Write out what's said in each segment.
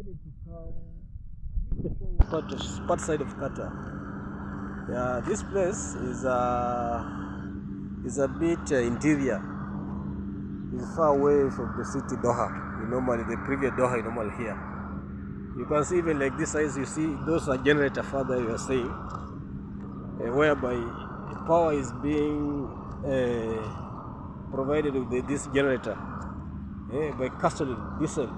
decided to come part side of Qatar. Yeah, this place is a bit interior. It's far away from the city Doha. Normally the previous Doha you normally here. You can see even like this size. You see those are generator further you are saying, whereby power is being provided with this generator by Castrol diesel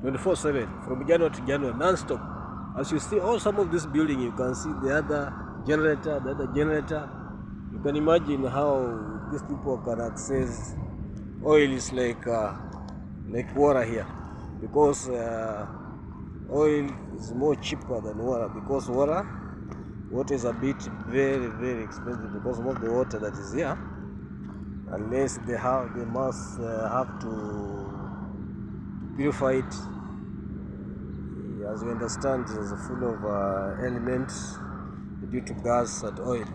24/7 from January to January non-stop. As you see all some of this building, you can see the other generator. You can imagine how these people can access oil is like water here, because oil is more cheaper than water, because water is a bit very expensive, because most of the water that is here, unless they must have to purify it. As we understand, it is full of elements due to gas and oil.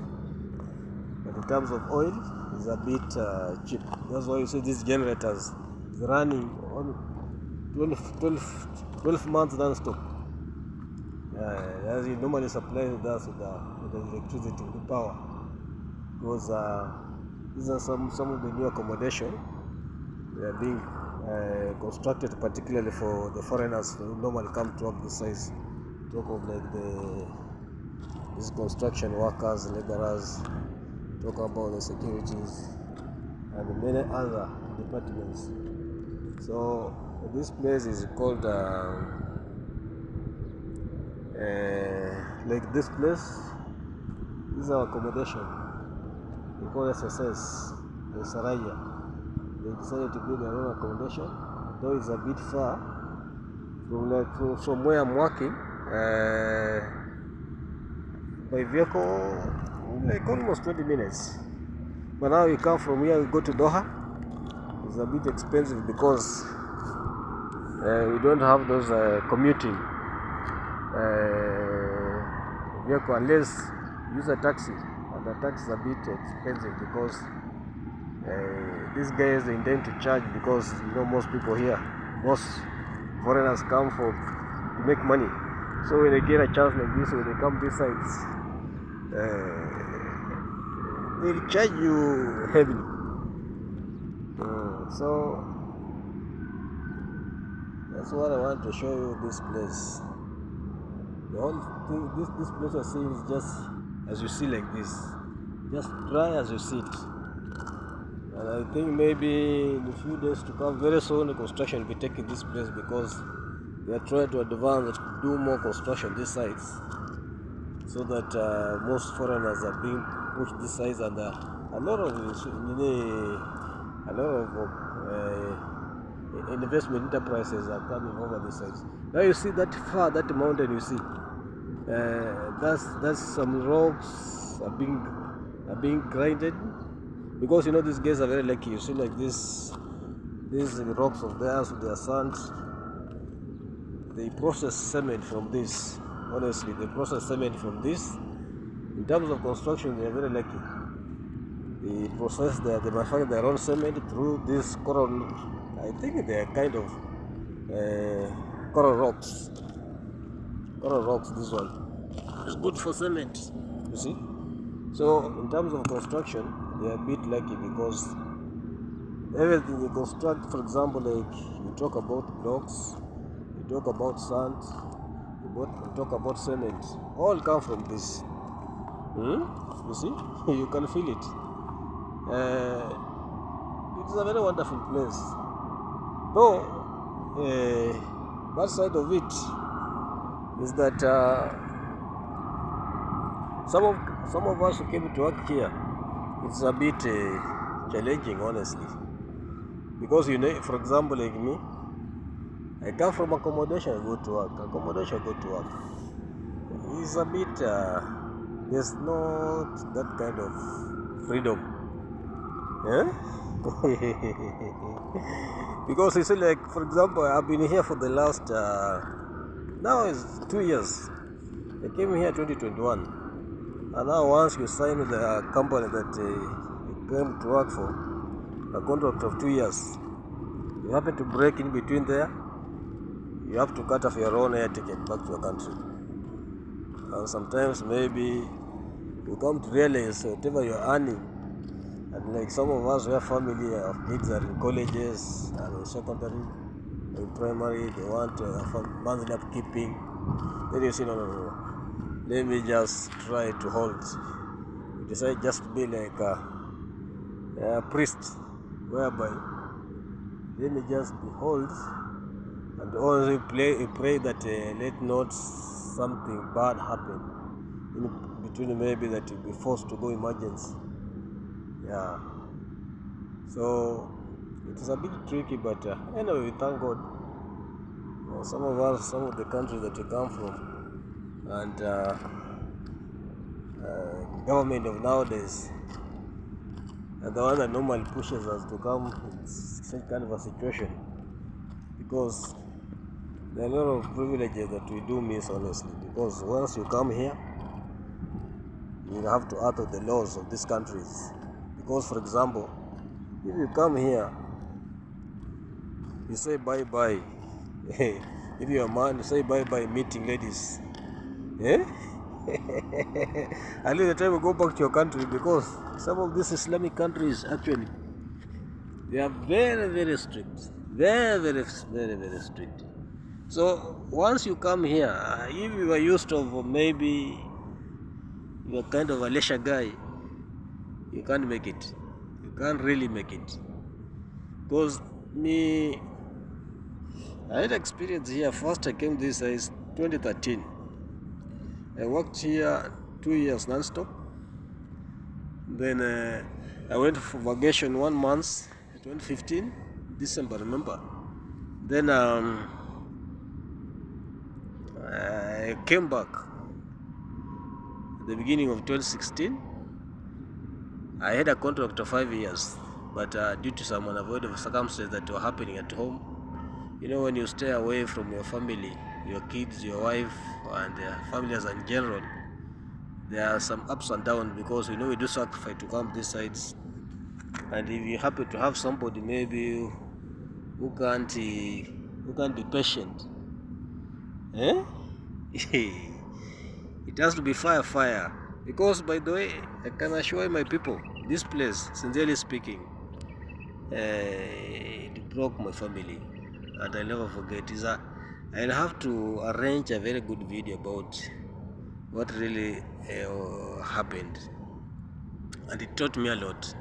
But in terms of oil, it's a bit cheap. That's why you see these generators running on 12 months non-stop. As you normally supply us with the electricity, the power, because these are some of the new accommodation. They are being constructed particularly for the foreigners who normally come to work this size. Talk of like these construction workers, laborers, talk about the securities and many other departments. So this place is called like this place. This is our accommodation. We call SSS, the Saraya. They decided to build their own accommodation, though it's a bit far from where I'm working. By vehicle, like almost 20 minutes. But now we come from here, we go to Doha. It's a bit expensive because we don't have those commuting vehicle, unless you use a taxi. And the taxi is a bit expensive because these guys, they intend to charge, because most people here, most foreigners come to make money. So when they get a chance like this, when they come this side, they'll charge you heavily. So that's what I want to show you. This place, the whole thing, this place you're seeing is just as you see like this, just dry as you see it. And I think maybe in a few days to come, very soon, the construction will be taking this place, because they are trying to advance to do more construction this sides, so that most foreigners are being pushed this sides, and a lot of investment enterprises are coming over this sides. Now you see that mountain you see, that's some rocks are being grinded. Because these guys are very lucky. You see like these rocks of theirs with their sands. They process cement from this. Honestly, they process cement from this. In terms of construction, they are very lucky. They manufacture their own cement through this coral. I think they are kind of coral rocks. Coral rocks. This one, it's good for cement. You see. So in terms of construction, they are a bit lucky, because everything they construct, for example, like you talk about blocks, you talk about sand, you talk about cement, all come from this. You see, you can feel it. It's a very wonderful place. Though, bad side of it is that some of us who came to work here, it's a bit challenging, honestly, because for example, like me, I come from accommodation, I go to work. It's a bit there's not that kind of freedom, because you see, like for example, I've been here for the last now it's 2 years. I came here 2021. And now once you sign with the company that you came to work for, a contract of 2 years, you happen to break in between there, you you have to cut off your own air ticket back to your country. And sometimes maybe you come to realize whatever you're earning, and like some of us, we have family of kids that are in colleges and in secondary, in primary, they want monthly upkeeping. Then you say, no. Let me just try to hold. You decide just to be like a priest, whereby let me just behold and only pray that let not something bad happen in between, maybe that you'll be forced to go emergency. Yeah. So it is a bit tricky, but anyway, we thank God. Some of the countries that we come from, and government of nowadays are the one that normally pushes us to come in such kind of a situation, because there are a lot of privileges that we do miss, honestly. Because once you come here, you have to adhere to the laws of these countries. Because, for example, if you come here, you say bye-bye. If you're a man, you say bye-bye meeting ladies. Eh? At least the time you go back to your country, because some of these Islamic countries, actually, they are very, very strict. Very, very, very, very strict. So once you come here, if you are used to maybe you're kind of a leisure guy, you can't make it. You can't really make it. Because I had experience here. First I came this is 2013. I worked here 2 years non-stop. Then I went for vacation 1 month, 2015, December, remember. Then I came back at the beginning of 2016. I had a contract of 5 years, but due to some unavoidable circumstances that were happening at home, when you stay away from your family, your kids, your wife, and families in general, there are some ups and downs, because we do sacrifice to come these sides. And if you happen to have somebody maybe who can't be patient, it has to be fire. Because, by the way, I can assure my people, this place, sincerely speaking, it broke my family, and I'll never forget. I'll have to arrange a very good video about what really happened, and it taught me a lot.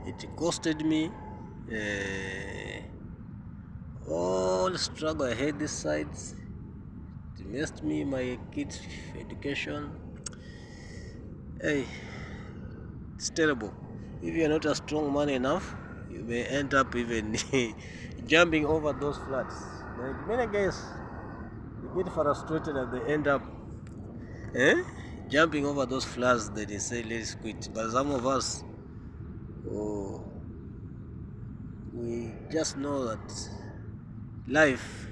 It costed me all struggle I had this side. It messed me my kids' education. Hey, it's terrible. If you are not a strong man enough, you may end up even jumping over those flats. Like many guys, they get frustrated and they end up jumping over those flats. That they say, let's quit. But some of us, we just know that life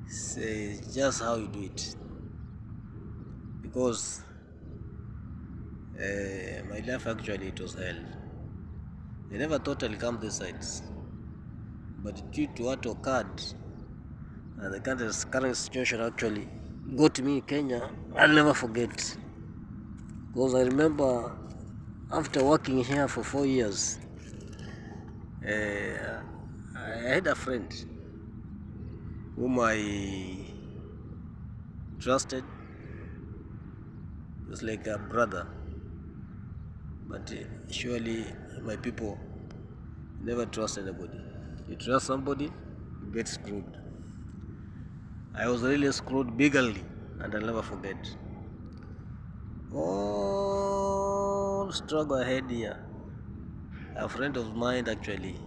is just how you do it. Because my life, actually, it was hell. I never thought I'll come this side, but due to what occurred and the current situation actually got me in Kenya, I'll never forget. Because I remember after working here for 4 years, I had a friend whom I trusted. It was like a brother. But surely my people never trust anybody. You trust somebody, you get screwed. I was really screwed bigly, and I'll never forget. All struggle I had here. A friend of mine, actually,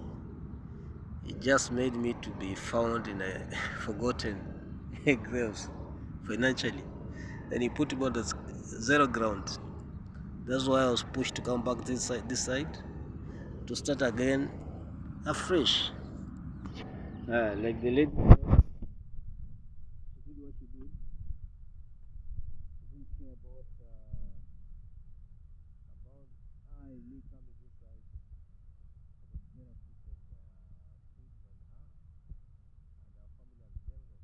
he just made me to be found in a forgotten graves financially. Then he put me on the zero ground. That's why I was pushed to come back this side to start again afresh. Like the lady, she did what she did. She didn't care about me coming this side. It was better fit of kids and her and our family as general.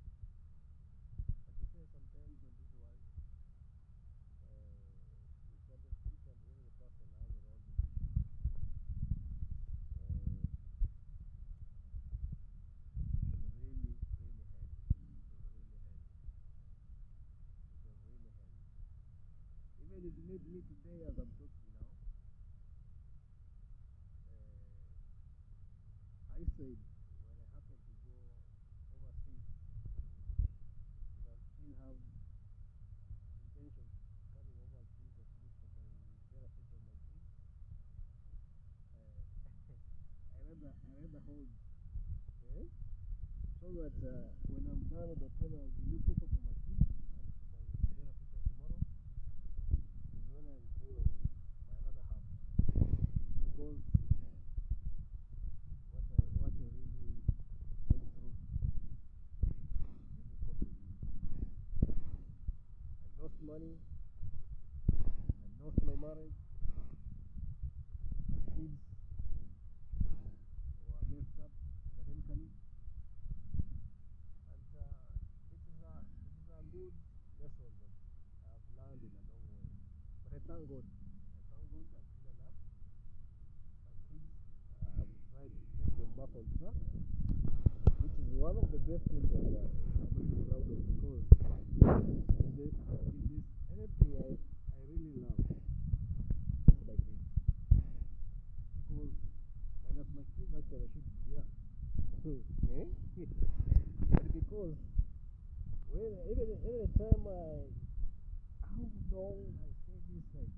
me today as I'm talking now. I said when I happen to go overseas, and I still have intention of coming overseas at least for the benefit of my kids. I rather hold, eh? So that when I'm done with whatever I'll be looking for my kids and for my benefit of tomorrow is when I'm thinking of my another half. Because what I really went through during COVID, I lost money, I lost my marriage, my kids were messed up academically, and it is a good lesson that I have learned in a long way. But I thank God. I thank God I'm still alive. My kids, I have tried to take them back on track, which is one of the best things that I'm really proud of, because if there's anything I really love, it's my kids. Because minus my kids, actually, I should be here. Eh? But because every time how long I stay this side,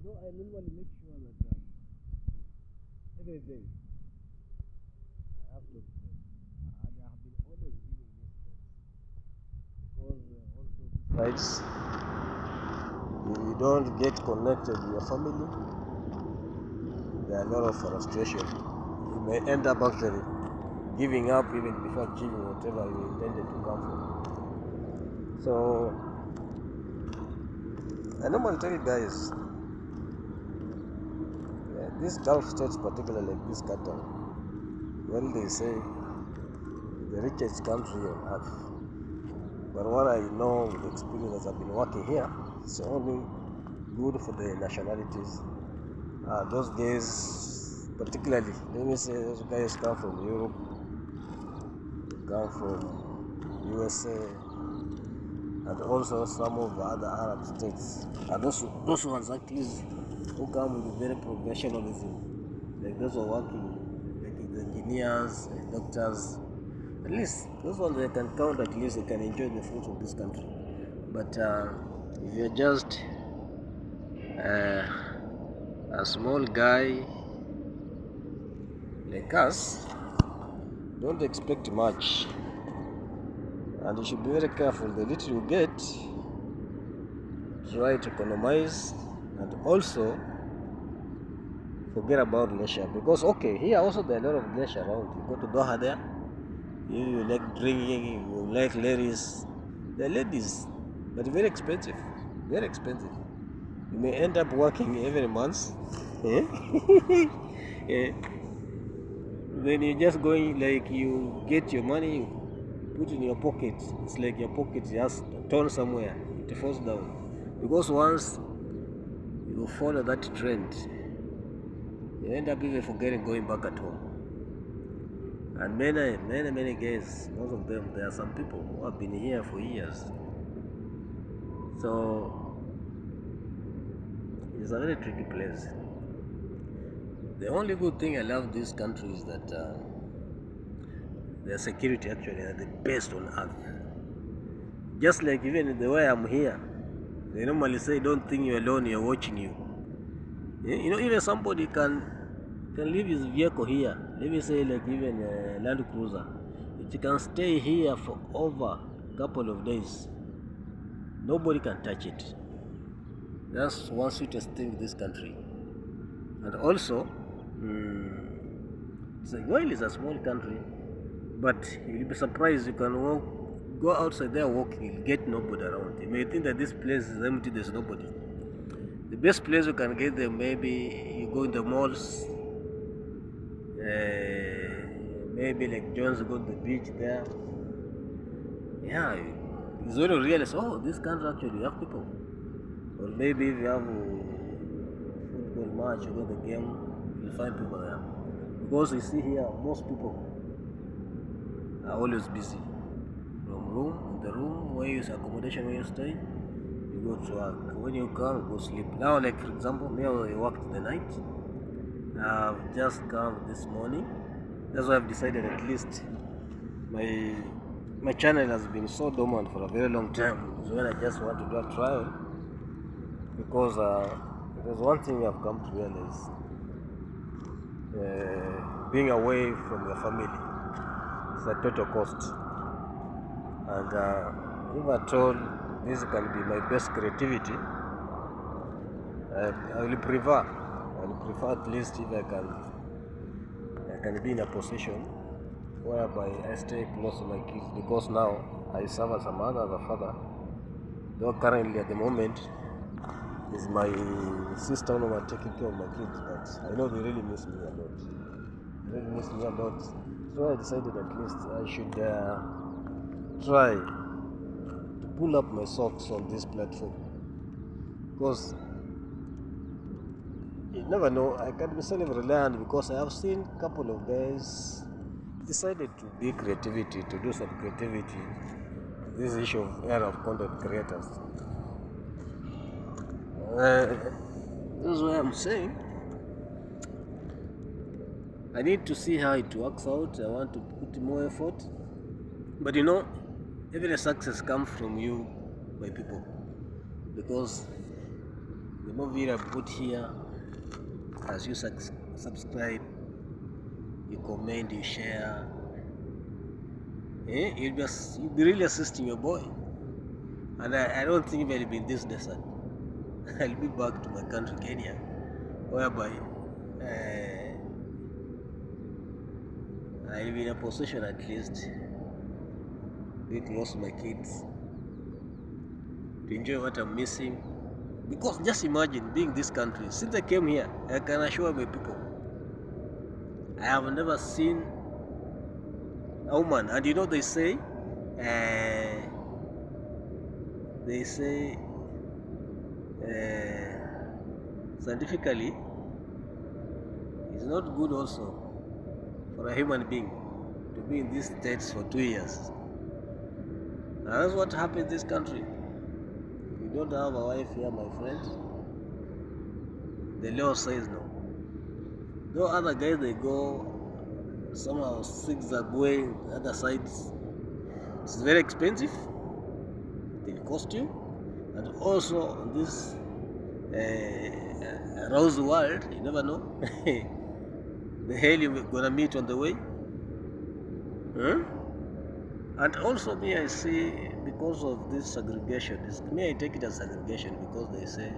I normally make sure that every day I have to explain. And I have been always giving this place. Because also these sites, you don't get connected with your family, there are a lot of frustration. You may end up actually giving up even before achieving whatever you intended to come for. So I normally tell you guys, these Gulf states, particularly like this Qatar, well, they say the richest country on earth. But what I know with the experience I've been working here, it's only good for the nationalities. Those guys, particularly, let me say, those guys come from Europe, come from USA, and also some of the other Arab states. And those ones actually who come with very professionalism, like those who are working, like the engineers, doctors. At least those ones they can count. At least they can enjoy the fruits of this country. But if you're just a small guy like us, don't expect much, and you should be very careful. The little you get, try to economize, and also forget about leisure, because okay, here also there are a lot of leisure around. You go to Doha there, you like drinking, you like ladies. The ladies, but very expensive, very expensive. You may end up working every month. Eh? Eh. Then you're just going, like, you get your money, you put in your pocket. It's like your pocket just torn somewhere. It falls down. Because once you follow that trend, you end up even forgetting going back at home. And many guys, most of them, there are some people who have been here for years. So it's a very tricky place. The only good thing I love this country is that their security actually are the best on earth. Just like even the way I'm here, they normally say, don't think you're alone, you're watching you. Even somebody can leave his vehicle here. Let me say, like even a Land Cruiser. It can stay here for over a couple of days. Nobody can touch it. That's one sweetest thing in this country. And also, it's a small country, but you'll be surprised. You can go outside there walking, you'll get nobody around. You may think that this place is empty, there's nobody. The best place you can get there, maybe you go in the malls, maybe like Jones, go to the beach there. Yeah, it's when you realize, oh, this country actually have people. Or maybe if you have a football match, you go to the game, you'll find people there. Because you see here, most people are always busy. From the room where you accommodation where you stay, you go to work. When you come, go sleep. Now, like for example, me, I worked the night. I've just come this morning. That's why I've decided at least my channel has been so dormant for a very long time. So when I just want to do a trial, because there's one thing I've come to realize: being away from your family is a total cost. And if at all this can be my best creativity, I will prefer at least if I can be in a position whereby I stay close to my kids, because now I serve as a mother, as a father. Though currently at the moment is my sister Noma taking care of my kids, but I know they really miss me a lot. So I decided at least I should try to pull up my socks on this platform, because you never know, I can be self-reliant, because I have seen a couple of guys decided to be creativity, to do some creativity, this issue of era of content creators. This is why I'm saying I need to see how it works out. I want to put more effort, but every success comes from you, my people, because the more video I put here, as you subscribe, you comment, you share, you'll be really assisting your boy. And I don't think I'll be in this desert. I'll be back to my country, Kenya, whereby I'll be in a position at least be close to my kids, to enjoy what I'm missing. Because just imagine being this country. Since I came here, I can assure my people, I have never seen a woman. And they say scientifically, it's not good also for a human being to be in these states for 2 years. And that's what happened in this country. If you don't have a wife here, my friend, the law says no. Though other guys, they go somehow zigzag way, the other sides. It's very expensive. It will cost you. And also in this aroused world, you never know the hell you're gonna meet on the way. And also me, I see, because of this segregation, I take it as segregation, because they say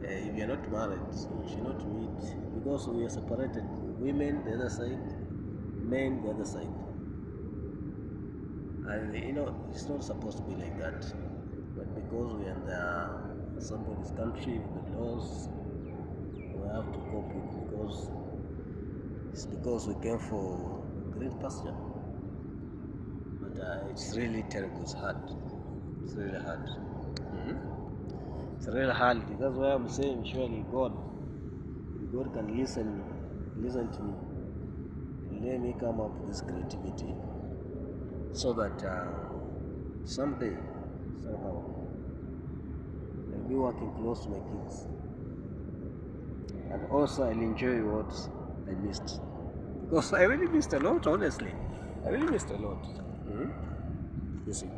if you're not married, you should not meet, because we are separated. Women the other side, men the other side. And it's not supposed to be like that. But because we are in somebody's country with the laws, we have to cope with, because we came for great pasture. But it's really terrible. It's hard. It's really hard. It's really hard. That's why I'm saying, surely God can listen to me. Let me come up with this creativity, so that someday, somehow, I'll be working close to my kids, and also I'll enjoy what I missed, because I really missed a lot. Honestly, I really missed a lot. You see,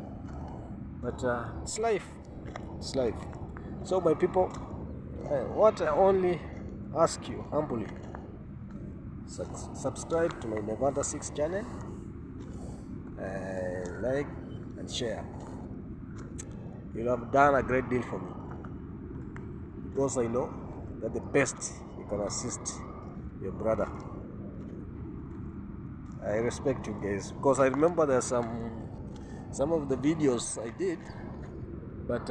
but it's life. It's life. So, my people, what I only ask you humbly, subscribe to my Nevada 6 channel, like and share. You have done a great deal for me, because I know that the best you can assist your brother. I respect you guys, because I remember there's some of the videos I did, but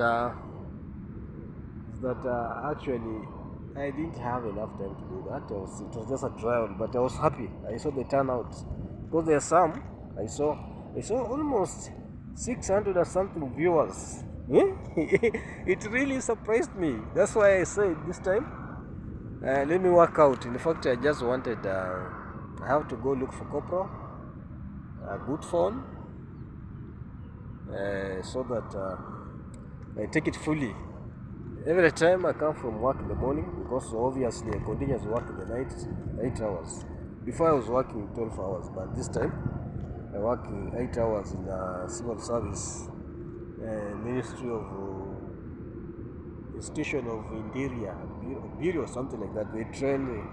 actually I didn't have enough time to do that. It was just a trial, but I was happy. I saw the turnout, because there's some I saw almost 600 or something viewers. It really surprised me. That's why I said this time, let me work out. In fact, I just wanted, I have to go look for GoPro, a good phone, so that I take it fully. Every time I come from work in the morning, because obviously I continuously work in the night, 8 hours. Before I was working 12 hours, but this time I work 8 hours in the civil service, Ministry of Institution of Interior, Bureau, something like that. They train,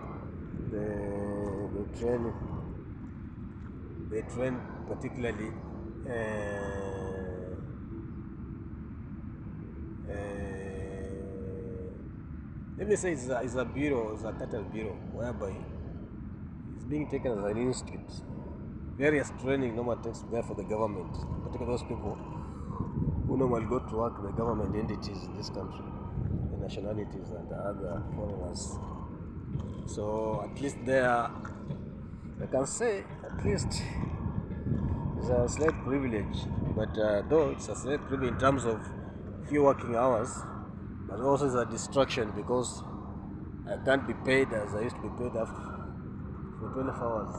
they train particularly. Let me say it's a bureau, it's a cattle bureau, whereby it's being taken as an institute. Various training normally takes there for the government, particularly those people who normally go to work with the government entities in this country, the nationalities and the other foreigners. So at least there, I can say, at least it's a slight privilege, but though it's a slight privilege in terms of few working hours, but also it's a distraction because I can't be paid as I used to be paid after for 12 hours.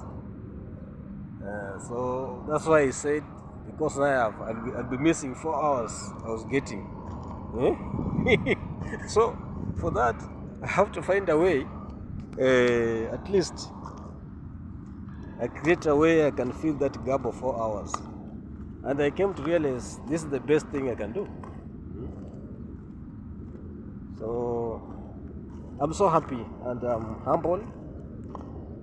So that's why I said, because I'll be missing 4 hours I was getting. So for that, I have to find a way, at least I create a way I can fill that gap of 4 hours. And I came to realize this is the best thing I can do. So I'm so happy and I'm humble.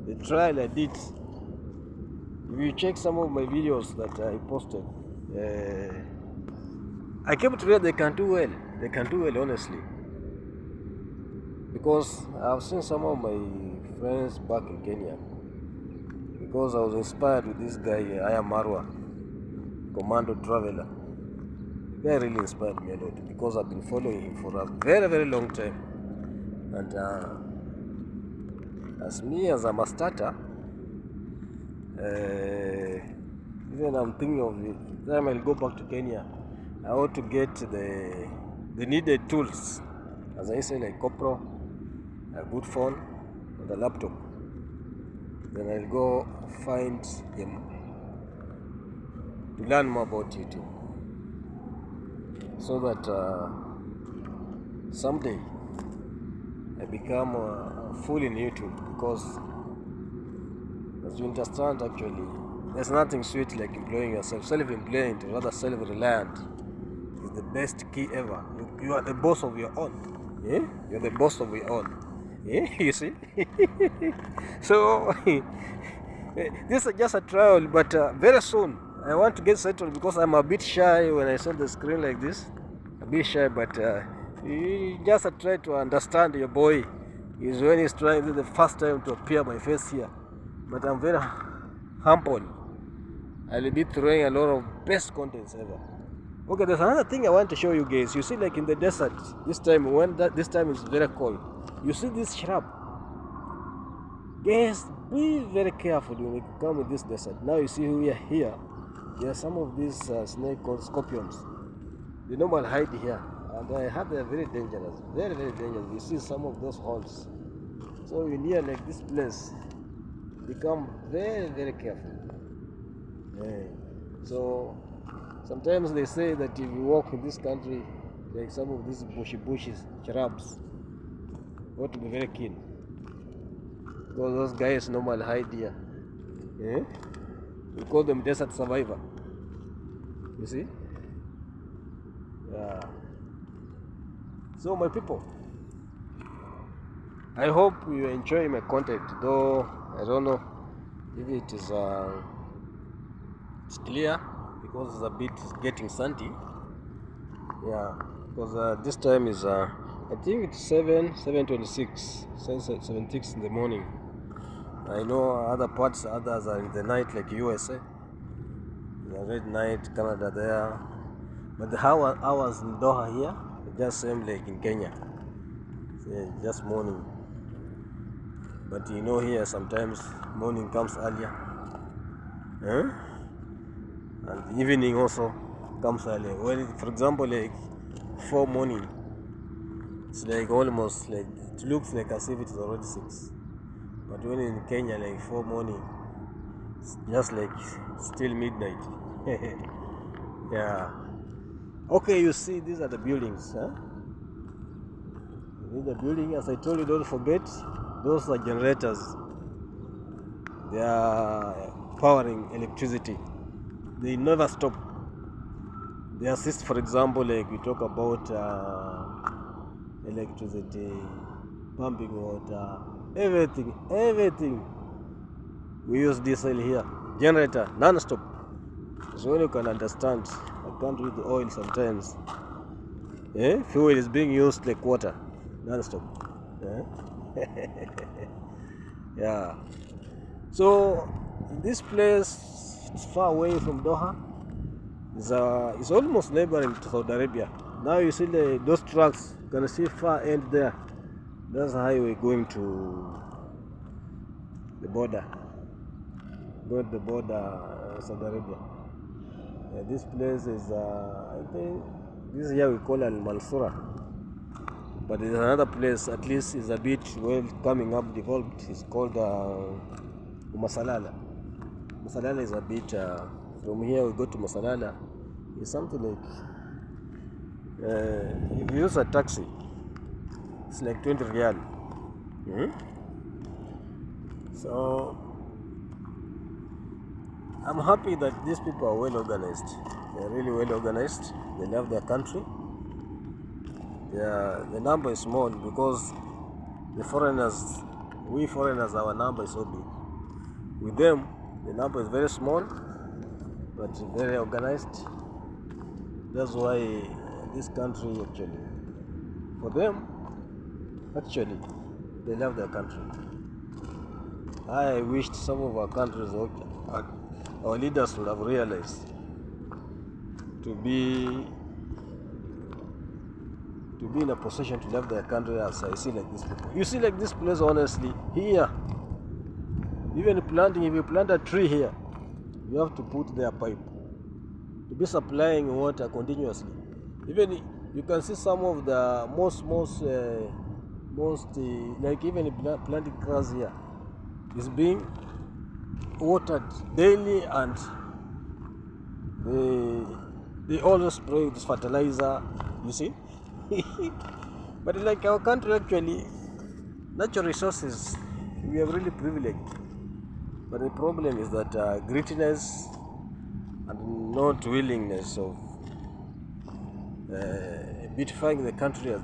The trial I did, if you check some of my videos that I posted, I came to realize they can do well. They can do well, honestly. Because I've seen some of my friends back in Kenya. Because I was inspired with this guy, Aya Marwa, Commando Traveler. The guy really inspired me a lot because I've been following him for a very, very long time. And as me, as I'm a starter, even I'm thinking of the time I'll go back to Kenya, I want to get the needed tools. As I say, like GoPro, a good phone, and a laptop. Then I'll go find him to learn more about YouTube, so that someday I become full in YouTube. Because as you understand, actually, there's nothing sweet like employing yourself. Self-employed, rather self-reliant, is the best key ever. You are the boss of your own. Yeah? You're the boss of your own. Yeah? You see? So, this is just a trial, but very soon I want to get settled because I'm a bit shy when I saw the screen like this. A bit shy, but you just try to understand your boy is when he's trying. This is the first time to appear my face here, but I'm very humble. I'll be throwing a lot of best contents ever. Okay, there's another thing I want to show you guys. You see, like in the desert, this time this time is very cold. You see this shrub. Guys, be very careful when you come in this desert. Now you see we are here. There are some of these snake called scorpions. They normally hide here, and I heard they are very dangerous, very, very dangerous. You see some of those holes. So you near like this place, become very, very careful. So sometimes they say that if you walk in this country, like some of these bushes, shrubs, you have to be very keen. Because those guys normally hide here. We call them desert survivor. You see? Yeah. So my people, I hope you enjoy my content, though I don't know if it is it's clear because it's a bit getting sandy. Yeah, because this time is I think it's 7:26, 7:06 in the morning. I know other parts, others are in the night, like USA, the red night, Canada there, but the hours in Doha here just same like in Kenya. It's just morning. But you know here sometimes morning comes earlier, and evening also comes earlier. Well, for example, like 4 morning, it's like almost like it looks like as if it is already 6. But when in Kenya, like 4 morning, it's just like still midnight. Yeah. Okay, you see, these are the buildings. Huh? The building, as I told you, don't forget, those are generators. They are powering electricity. They never stop. They assist, for example, like we talk about electricity, pumping water, everything. We use diesel here. Generator, non-stop. So when you can understand, I can't read the oil sometimes. Fuel is being used like water, non-stop. Yeah. So this place is far away from Doha. It's almost neighboring to Saudi Arabia. Now you see those trucks. You can see far end there. That's the highway going to the border. Go to the border, Saudi Arabia. This place is, I think, this here we call Al Mansura. But there's another place, at least is a bit well coming up, developed. It's called Masalala. Masalala is a bit, from here we go to Masalala. It's something like, if you use a taxi, it's like 20 riyal. So, I'm happy that these people are well organized. They're really well organized. They love their country. The number is small because we foreigners, our number is so big. With them, the number is very small, but very organized. That's why this country actually, for them, actually, they love their country. I wished some of our countries, our leaders would have realized to be in a position to love their country as I see like these people. You see like this place, honestly, here, even planting, if you plant a tree here, you have to put their pipe to be supplying water continuously. Even you can see some of the most like even planting grass here is being watered daily, and they always spray this fertilizer, you see. But like our country, actually, natural resources, we are really privileged. But the problem is that greediness and not willingness of beautifying the country as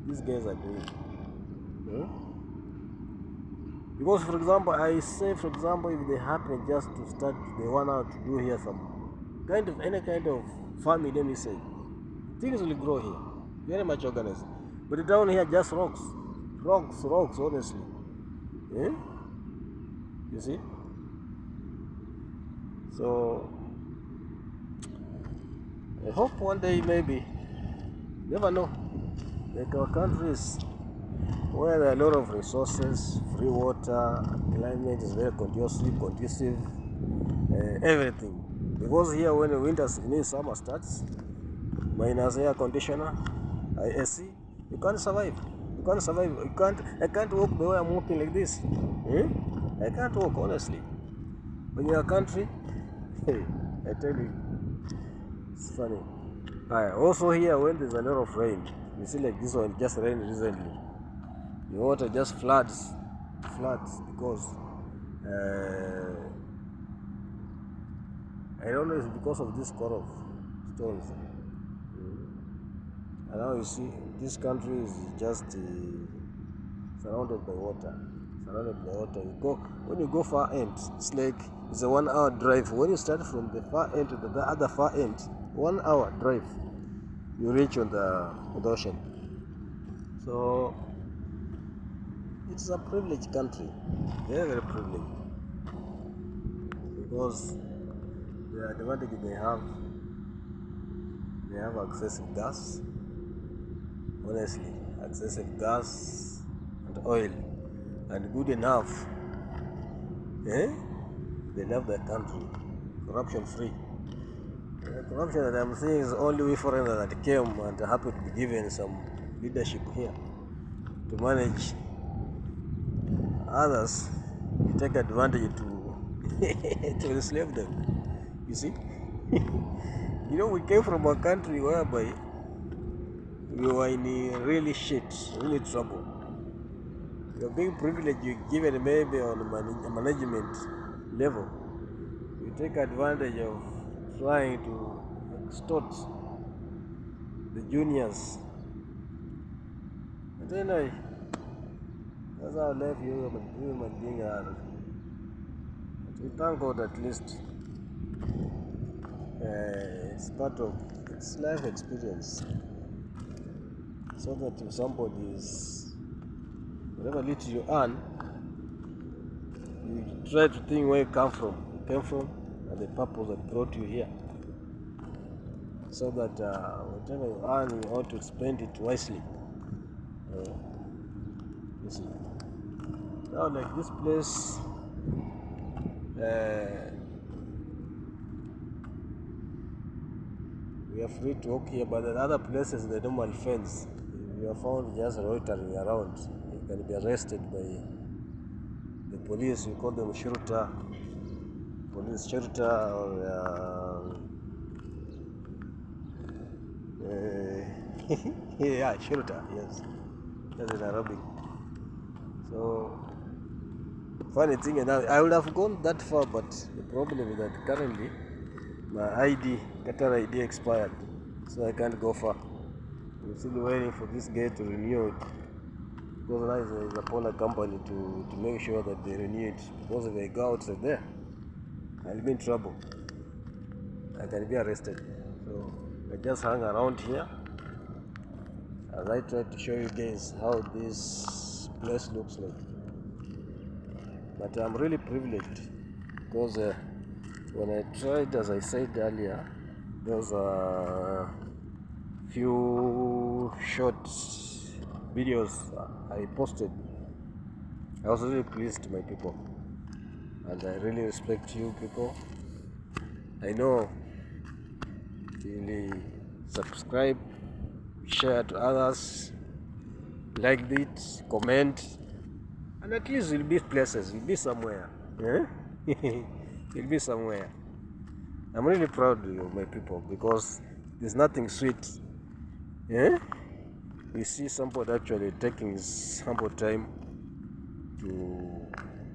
these guys are doing. Because, for example, I say, for example, if they happen just to start, they want to do here some any kind of farming, let me say, things will grow here, very much organized. But down here, just rocks, honestly. You see? So, I hope one day, maybe, never know, like our countries, where there are a lot of resources, free water, climate is very conducive, everything. Because here, when the summer starts, minus air conditioner, AC, you can't survive. I can't walk the way I'm walking like this. I can't walk, honestly. When you're a country, hey, I tell you, it's funny. Also here, when there's a lot of rain, you see like this one just rained recently. The water just floods because I don't know, it's because of this core of stones. And now you see, this country is just surrounded by water. When you go far end, it's like it's a 1 hour drive. When you start from the far end to the other far end, 1 hour drive, you reach on the ocean. So it's a privileged country, very, very privileged, because the advantage they have excessive gas, honestly, excessive gas and oil, and good enough. They love their country, corruption free. The corruption that I'm seeing is only we foreigners that came and happen to be given some leadership here to manage. Others, you take advantage to enslave them. You see? You know, we came from a country whereby we were in really shit, really trouble. You're being privileged, you're given maybe on a management level. You take advantage of trying to extort the juniors. But anyway, that's how life human being are. But we thank God at least it's part of its life experience. So that if somebody is, whatever little you earn, you try to think where you came from, and the purpose that brought you here. So that whatever you earn, you ought to spend it wisely. You see. Now, like this place, we are free to walk here, but in other places, the normal fence. If you are found just loitering around, you can be arrested by the police. We call them shurta, police shurta, or yeah, shurta, yes, that's in Arabic. So, funny thing enough, I would have gone that far, but the problem is that currently my Qatar ID expired, so I can't go far. I'm still waiting for this guy to renew it, because now is upon a company to make sure that they renew it, because if I go outside there, I'll be in trouble. I can be arrested. So I just hang around here as I try to show you guys how this place looks like. But I'm really privileged because when I tried, as I said earlier, there's a few short videos I posted. I was really pleased, my people, and I really respect you people. I know really subscribe, share to others, like it, comment, and at least you'll be places, you'll be somewhere. You'll be somewhere. I'm really proud of you, my people, because there's nothing sweet. You see somebody actually taking his humble time to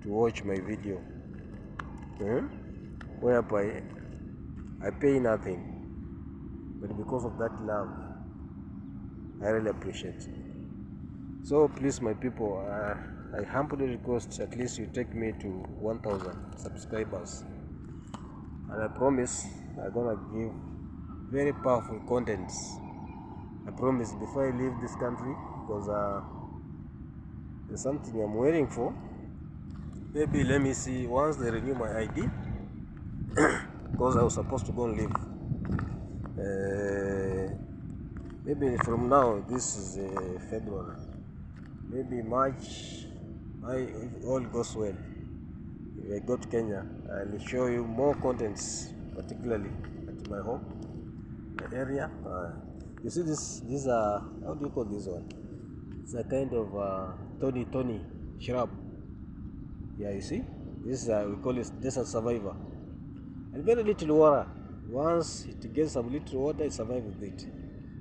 watch my video, whereby I pay nothing, but because of that love, I really appreciate it. So please, my people, I humbly request at least you take me to 1,000 subscribers, and I promise I'm gonna give very powerful contents. I promise before I leave this country, because there's something I'm waiting for. Maybe let me see once they renew my ID, because I was supposed to go and leave. Maybe from now, this is February, maybe March, if all goes well, if I go to Kenya, I'll show you more contents, particularly at my home, the area. You see these are, how do you call this one? It's a kind of Tony shrub. Yeah, you see? This is, we call it desert survivor. And very little water. Once it gets some little water, it survives with it.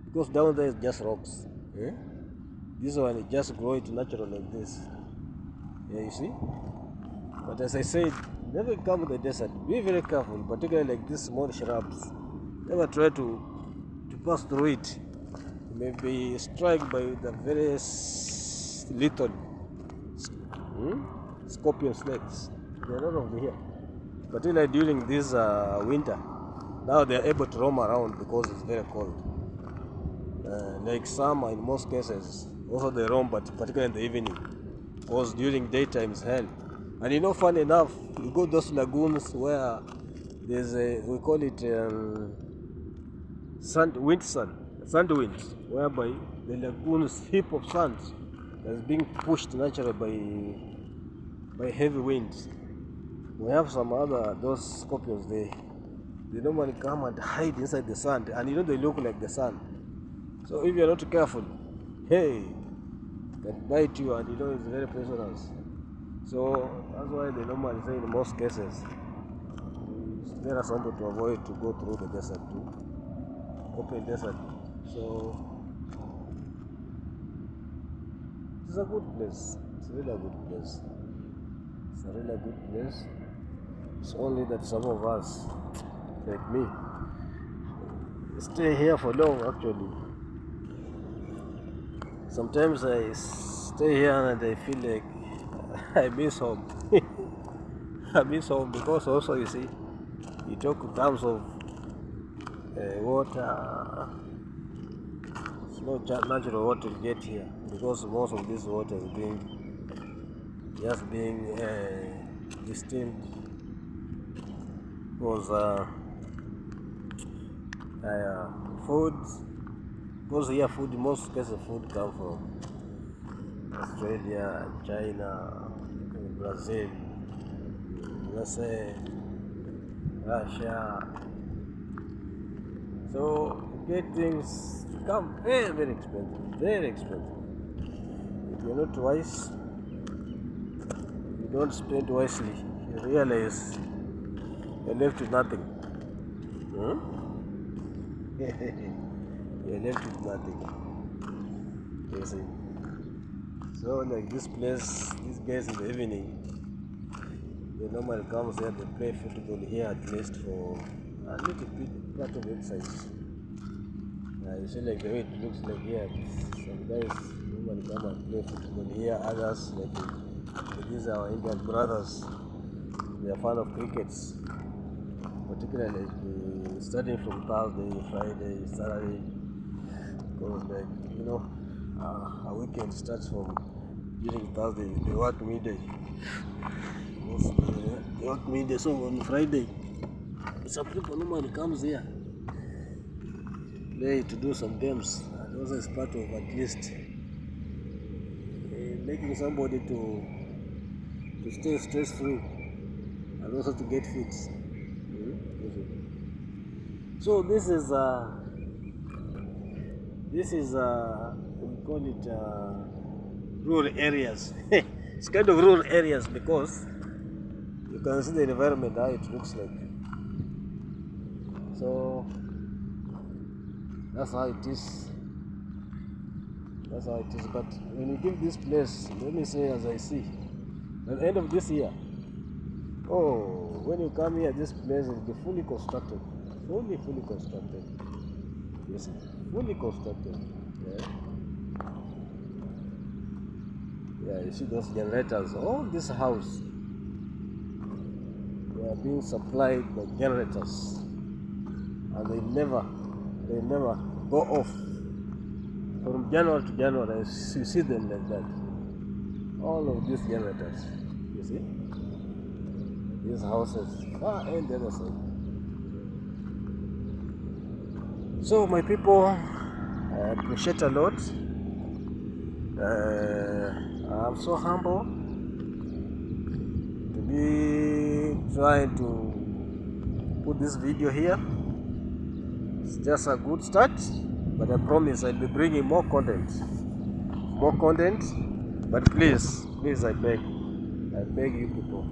Because down there is just rocks. This one, it just grows natural like this. Yeah, you see? But as I said, never come to the desert. Be very careful, particularly like these small shrubs. Never try to pass through it. You may be struck by the very little scorpion snakes. There are a lot of them here. Particularly during this winter. Now they are able to roam around because it's very cold. Like summer in most cases, also they roam, but particularly in the evening. Because during daytime is hell. And you know, funny enough, you go those lagoons where there's we call it sand wind, whereby the lagoon is heap of sand that's being pushed naturally by heavy winds. We have some other, those scorpions, they normally come and hide inside the sand, and you know they look like the sand. So if you're not careful, hey, it can bite you, and you know it's very poisonous. So that's why they normally say in most cases, there are something to avoid to go through the desert too. open desert. So it's a good place. It's really a good place. It's a really good place. It's only that some of us, like me, stay here for long actually. Sometimes I stay here and I feel like I miss home. I miss home because also you see, you talk in terms of water. It's not natural water to get here because most of this water is being distilled. Because food, because here food, most cases food come from Australia, China, Brazil, USA, Russia. So get things come very, very expensive, very expensive. If you're not wise, you don't spend wisely, you realize you're left with nothing. You're left with nothing. You see. So like this place, these guys in the evening, they normally comes here, they play football here at least for a little bit part of exercise. You see like the way it looks like here, some guys normally come and play football here, others like these are our Indian brothers, they are fan of crickets, particularly starting from Thursday, Friday, Saturday, because a weekend starts from during Thursday, they work midday. They work midday, so on Friday, some people normally comes here play to do some games, and also is part of at least making somebody to stay stress free and also to get fit. So this is we call it rural areas. It's kind of rural areas because you can see the environment how it looks like. So that's how it is. That's how it is. But when you give this place, let me say as I see, at the end of this year, when you come here, this place will be fully constructed. Fully constructed. Yes, fully constructed. Yeah, you see those generators. All this house, they are being supplied by generators, and they never go off. From January to January, you see them like that. All of these generators, you see? These houses far and the other side. So my people, I appreciate a lot. I'm so humble to be trying to put this video here. It's just a good start, but I promise I'll be bringing more content. But please, I beg you people,